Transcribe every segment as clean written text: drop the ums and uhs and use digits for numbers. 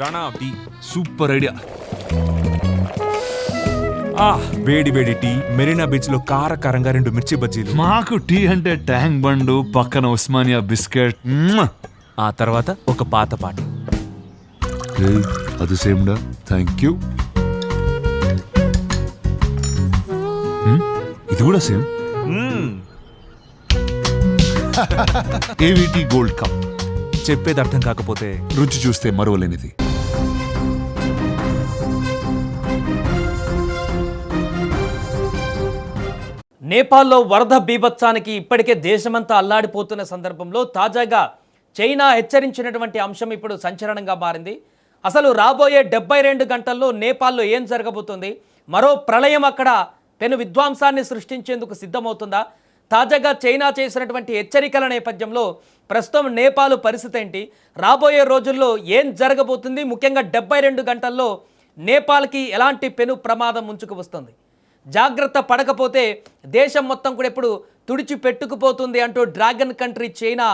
Rana tea super idea. వేడి వేడి tea, Marina beach లో కారకారంగా 2 మిర్చి బజ్జీలు. మాకు టీ అంటే ట్యాంక్ బండు, పక్కన ఉస్మానియా బిస్కెట్. ఆ తర్వాత ఒక పాత పాట. అది సేమ్డా, థ్యాంక్ యూ. ఇది కూడా సేమ్. ఏవిటి gold cup. చెప్పేది అర్థం కాకపోతే రుచి చూస్తే మరువలేనిది. నేపాల్లో వరద బీభత్సానికి ఇప్పటికే దేశమంతా అల్లాడిపోతున్న సందర్భంలో తాజాగా చైనా హెచ్చరించినటువంటి అంశం ఇప్పుడు సంచలనంగా మారింది. అసలు రాబోయే 72 గంటల్లో నేపాల్లో ఏం జరగబోతుంది? మరో ప్రళయం అక్కడ పెను విధ్వంసాన్ని సృష్టించేందుకు సిద్ధమవుతుందా? తాజాగా చైనా చేసినటువంటి హెచ్చరికల నేపథ్యంలో ప్రస్తుతం నేపాల్ పరిస్థితి ఏంటి? రాబోయే రోజుల్లో ఏం జరగబోతుంది? ముఖ్యంగా 72 గంటల్లో నేపాల్కి ఎలాంటి పెను ప్రమాదం ముంచుకు వస్తుంది? జాగ్రత్త పడకపోతే దేశం మొత్తం కూడా ఇప్పుడు తుడిచి పెట్టుకుపోతుంది అంటూ డ్రాగన్ కంట్రీ చైనా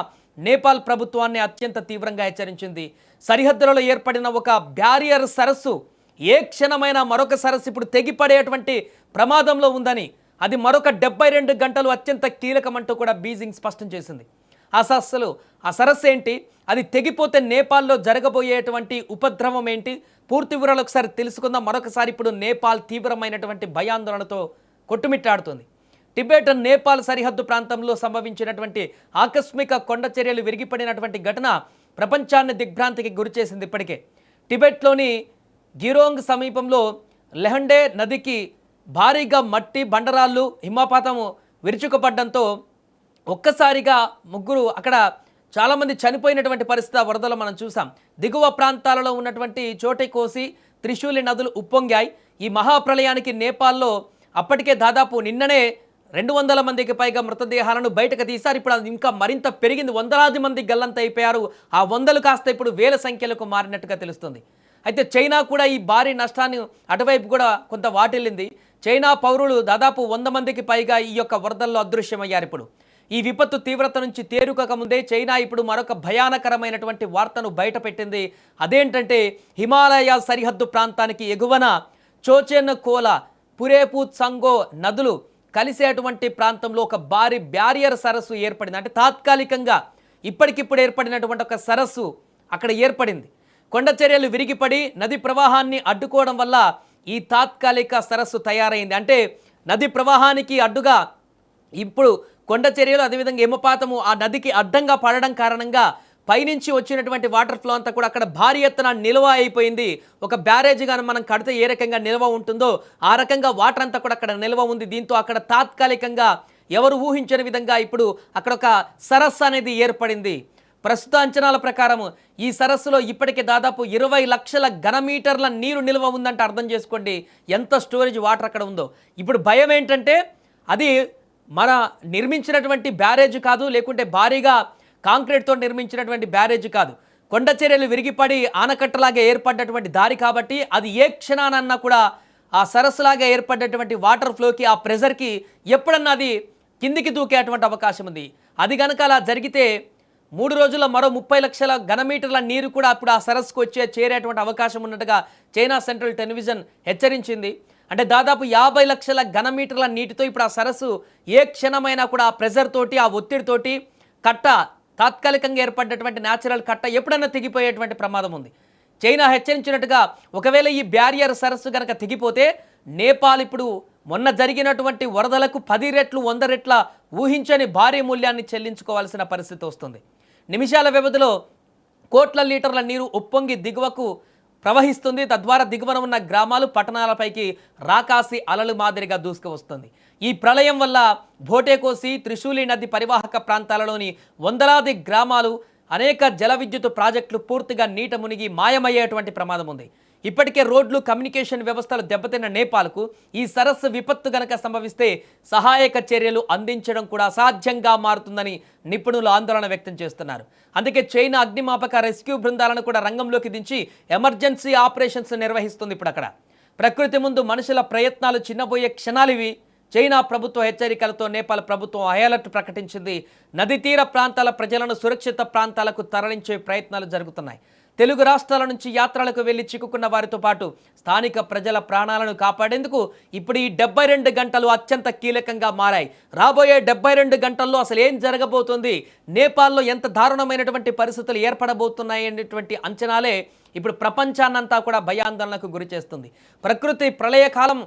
నేపాల్ ప్రభుత్వాన్ని అత్యంత తీవ్రంగా హెచ్చరించింది. సరిహద్దులలో ఏర్పడిన ఒక బ్యారియర్ సరస్సు ఏ క్షణమైనా మరొక సరస్సు ఇప్పుడు తెగిపడేటువంటి ప్రమాదంలో ఉందని, అది మరొక 72 గంటలు అత్యంత కీలకమంటూ కూడా బీజింగ్ స్పష్టం చేసింది. ఆ సరస్సు ఏంటి? అది తెగిపోతే నేపాల్లో జరగబోయేటువంటి ఉపద్రవం ఏంటి? పూర్తి వివరాలు ఒకసారి తెలుసుకుందాం. మరొకసారి ఇప్పుడు నేపాల్ తీవ్రమైనటువంటి భయాందోళనతో కొట్టుమిట్టాడుతుంది. టిబెట్ నేపాల్ సరిహద్దు ప్రాంతంలో సంభవించినటువంటి ఆకస్మిక కొండ చర్యలు విరిగిపడినటువంటి ఘటన ప్రపంచాన్ని దిగ్భ్రాంతికి గురిచేసింది. ఇప్పటికే టిబెట్లోని గిరోంగ్ సమీపంలో లెహండే నదికి భారీగా మట్టి బండరాళ్ళు హిమపాతము విరుచుకుపడడంతో ఒక్కసారిగా ముగ్గురు అక్కడ చాలామంది చనిపోయినటువంటి పరిస్థితి ఆ వరదలో మనం చూసాం. దిగువ ప్రాంతాలలో ఉన్నటువంటి చోటెకోసి, త్రిశూలి నదులు ఉప్పొంగాయి. ఈ మహాప్రళయానికి నేపాల్లో అప్పటికే దాదాపు నిన్ననే 200 మందికి పైగా మృతదేహాలను బయటకు తీశారు. ఇప్పుడు అది ఇంకా మరింత పెరిగింది. వందలాది మంది గల్లంతైపోయారు. ఆ వందలు కాస్త ఇప్పుడు వేల సంఖ్యలకు మారినట్టుగా తెలుస్తుంది. అయితే చైనా కూడా ఈ భారీ నష్టాన్ని అటువైపు కూడా కొంత వాటిల్లింది. చైనా పౌరులు దాదాపు 100 మందికి పైగా ఈ యొక్క వరదల్లో అదృశ్యమయ్యారు. ఇప్పుడు ఈ విపత్తు తీవ్రత నుంచి తేరుకక ముందే చైనా ఇప్పుడు మరొక భయానకరమైనటువంటి వార్తను బయటపెట్టింది. అదేంటంటే హిమాలయ సరిహద్దు ప్రాంతానికి ఎగువన చోచెన్ కోలా, పురేపూత్ సంగో నదులు కలిసేటువంటి ప్రాంతంలో ఒక భారీ బ్యారియర్ సరస్సు ఏర్పడింది. అంటే తాత్కాలికంగా ఇప్పటికిప్పుడు ఏర్పడినటువంటి ఒక సరస్సు అక్కడ ఏర్పడింది. కొండ చర్యలు విరిగిపడి నది ప్రవాహాన్ని అడ్డుకోవడం వల్ల ఈ తాత్కాలిక సరస్సు తయారైంది. అంటే నది ప్రవాహానికి అడ్డుగా ఇప్పుడు కొండ చర్యలు, అదేవిధంగా హిమపాతము ఆ నదికి అడ్డంగా పడడం కారణంగా పైనుంచి వచ్చినటువంటి వాటర్ ఫ్లో అంతా కూడా అక్కడ భారీ ఎత్తున నిల్వ అయిపోయింది. ఒక బ్యారేజ్ కానీ మనం కడితే ఏ రకంగా నిల్వ ఉంటుందో ఆ రకంగా వాటర్ అంతా కూడా అక్కడ నిల్వ ఉంది. దీంతో అక్కడ తాత్కాలికంగా ఎవరు ఊహించని విధంగా ఇప్పుడు అక్కడ ఒక సరస్సు అనేది ఏర్పడింది. ప్రస్తుత అంచనాల ప్రకారం ఈ సరస్సులో ఇప్పటికే దాదాపు 20 లక్షల ఘనమీటర్ల నీరు నిల్వ ఉందంటే అర్థం చేసుకోండి ఎంత స్టోరేజ్ వాటర్ అక్కడ ఉందో. ఇప్పుడు భయం ఏంటంటే అది మన నిర్మించినటువంటి బ్యారేజ్ కాదు, లేకుంటే భారీగా కాంక్రీట్తో నిర్మించినటువంటి బ్యారేజ్ కాదు, కొండ చర్యలు విరిగిపడి ఆనకట్టలాగా ఏర్పడ్డటువంటి దారి కాబట్టి అది ఏ క్షణానన్నా కూడా ఆ సరస్సులాగా ఏర్పడ్డటువంటి వాటర్ ఫ్లోకి, ఆ ప్రెజర్కి ఎప్పుడన్నా అది కిందికి దూకేటువంటి అవకాశం ఉంది. అది కనుక అలా జరిగితే 3 రోజుల్లో మరో 30 లక్షల ఘనమీటర్ల నీరు కూడా అప్పుడు ఆ సరస్సుకు చేరేటువంటి అవకాశం ఉన్నట్టుగా చైనా సెంట్రల్ టెలివిజన్ హెచ్చరించింది. అంటే దాదాపు 50 లక్షల ఘనమీటర్ల నీటితో ఇప్పుడు ఆ సరస్సు ఏ క్షణమైనా కూడా ఆ ప్రెజర్ తోటి, ఆ ఒత్తిడితోటి కట్ట తాత్కాలికంగా ఏర్పడినటువంటి న్యాచురల్ కట్ట ఎప్పుడన్నా తెగిపోయేటువంటి ప్రమాదం ఉంది. చైనా హెచ్చరించినట్టుగా ఒకవేళ ఈ బ్యారియర్ సరస్సు కనుక తెగిపోతే నేపాల్ ఇప్పుడు మొన్న జరిగినటువంటి వరదలకు 10 రెట్లు 100 రెట్ల ఊహించని భారీ మూల్యాన్ని చెల్లించుకోవాల్సిన పరిస్థితి వస్తుంది. నిమిషాల వ్యవధిలో కోట్ల లీటర్ల నీరు ఉప్పొంగి దిగువకు ప్రవహిస్తుంది. తద్వారా దిగువన ఉన్న గ్రామాలు, పట్టణాలపైకి రాకాసి అలలు మాదిరిగా దూసుకు వస్తుంది. ఈ ప్రళయం వల్ల భోటేకోసి, త్రిశూలి నది పరివాహక ప్రాంతాలలోని వందలాది గ్రామాలు, అనేక జల విద్యుత్ ప్రాజెక్టులు పూర్తిగా నీట మునిగి మాయమయ్యేటువంటి ప్రమాదం ఉంది. ఇప్పటికే రోడ్లు, కమ్యూనికేషన్ వ్యవస్థలు దెబ్బతిన్న నేపాల్కు ఈ సరస్సు విపత్తు గనక సంభవిస్తే సహాయక చర్యలు అందించడం కూడా అసాధ్యంగా మారుతుందని నిపుణులు ఆందోళన వ్యక్తం చేస్తున్నారు. అందుకే చైనా అగ్నిమాపక రెస్క్యూ బృందాలను కూడా రంగంలోకి దించి ఎమర్జెన్సీ ఆపరేషన్స్ నిర్వహిస్తుంది. ఇప్పుడు అక్కడ ప్రకృతి ముందు మనుషుల ప్రయత్నాలు చిన్నబోయే క్షణాలివి. చైనా ప్రభుత్వ హెచ్చరికలతో నేపాల్ ప్రభుత్వం హై అలర్ట్ ప్రకటించింది. నది తీర ప్రాంతాల ప్రజలను సురక్షిత ప్రాంతాలకు తరలించే ప్రయత్నాలు జరుగుతున్నాయి. తెలుగు రాష్ట్రాల నుంచి యాత్రలకు వెళ్లి చిక్కుకున్న వారితో పాటు స్థానిక ప్రజల ప్రాణాలను కాపాడేందుకు ఇప్పుడు ఈ 72 గంటలు అత్యంత కీలకంగా మారాయి. రాబోయే 72 గంటల్లో అసలు ఏం జరగబోతుంది, నేపాల్లో ఎంత దారుణమైనటువంటి పరిస్థితులు ఏర్పడబోతున్నాయి అనేటువంటి అంచనాలే ఇప్పుడు ప్రపంచాన్నంతా కూడా భయాందోళనకు గురి చేస్తుంది. ప్రకృతి ప్రళయకాలం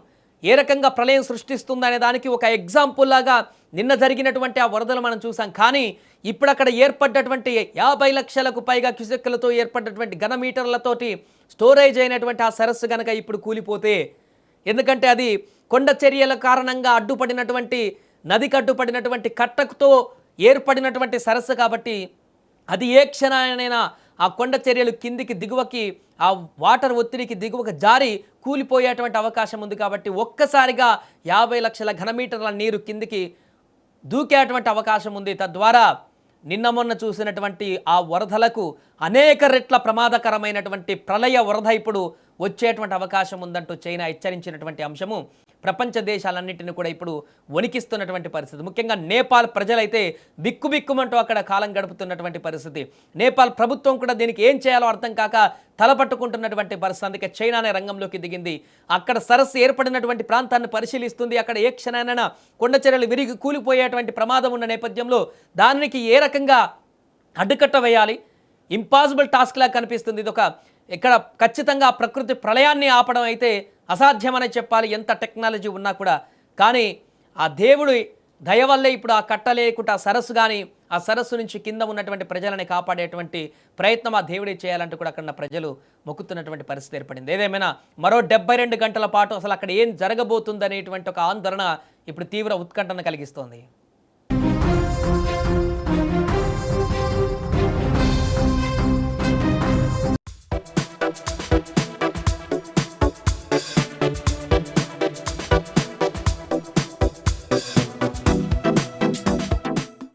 ఏ రకంగా ప్రళయం సృష్టిస్తుందనే దానికి ఒక ఎగ్జాంపుల్ లాగా నిన్న జరిగినటువంటి ఆ వరదలు మనం చూసాం. కానీ ఇప్పుడు అక్కడ ఏర్పడ్డటువంటి 50 లక్షలకు పైగా క్యూసెక్కులతో ఏర్పడ్డటువంటి ఘనమీటర్లతోటి స్టోరేజ్ అయినటువంటి ఆ సరస్సు కనుక ఇప్పుడు కూలిపోతే, ఎందుకంటే అది కొండ చర్యల కారణంగా అడ్డుపడినటువంటి నదికి అడ్డుపడినటువంటి కట్టకుతో ఏర్పడినటువంటి సరస్సు కాబట్టి అది ఏ క్షణానైనా ఆ కొండ చర్యలు కిందికి దిగువకి ఆ వాటర్ ఒత్తిడికి దిగువకు జారి కూలిపోయేటువంటి అవకాశం ఉంది. కాబట్టి ఒక్కసారిగా 50 లక్షల ఘనమీటర్ల నీరు కిందికి దూకేటువంటి అవకాశం ఉంది. తద్వారా నిన్న మొన్న చూసినటువంటి ఆ వరదలకు అనేక రెట్ల ప్రమాదకరమైనటువంటి ప్రళయ వరద ఇప్పుడు వచ్చేటువంటి అవకాశం ఉందంటూ చైనా హెచ్చరించినటువంటి అంశము ప్రపంచ దేశాలన్నింటినీ కూడా ఇప్పుడు వణికిస్తున్నటువంటి పరిస్థితి. ముఖ్యంగా నేపాల్ ప్రజలైతే బిక్కుబిక్కుమంటూ అక్కడ కాలం గడుపుతున్నటువంటి పరిస్థితి. నేపాల్ ప్రభుత్వం కూడా దీనికి ఏం చేయాలో అర్థం కాక తలపట్టుకుంటున్నటువంటి పరిస్థితి. అందుకే చైనానే రంగంలోకి దిగింది. అక్కడ సరస్సు ఏర్పడినటువంటి ప్రాంతాన్ని పరిశీలిస్తుంది. అక్కడ ఏ క్షణానైనా కొండ చర్యలు విరిగి కూలిపోయేటువంటి ప్రమాదం ఉన్న నేపథ్యంలో దానికి ఏ రకంగా అడ్డుకట్ట వేయాలి, ఇంపాసిబుల్ టాస్క్ లాగా కనిపిస్తుంది. ఇది ఒక ఇక్కడ ఖచ్చితంగా ప్రకృతి ప్రళయాన్ని ఆపడం అయితే అసాధ్యమని చెప్పాలి, ఎంత టెక్నాలజీ ఉన్నా కూడా. కానీ ఆ దేవుడి దయ వల్లే ఇప్పుడు ఆ కట్ట లేకుండా ఆ సరస్సు కానీ ఆ సరస్సు నుంచి కింద ఉన్నటువంటి ప్రజలని కాపాడేటువంటి ప్రయత్నం ఆ దేవుడే చేయాలంటూ కూడా అక్కడ ప్రజలు మొక్కుతున్నటువంటి పరిస్థితి ఏర్పడింది. ఏదేమైనా మరో 72 గంటల పాటు అసలు అక్కడ ఏం జరగబోతుందనేటువంటి ఒక ఆందోళన ఇప్పుడు తీవ్ర ఉత్కంఠను కలిగిస్తోంది.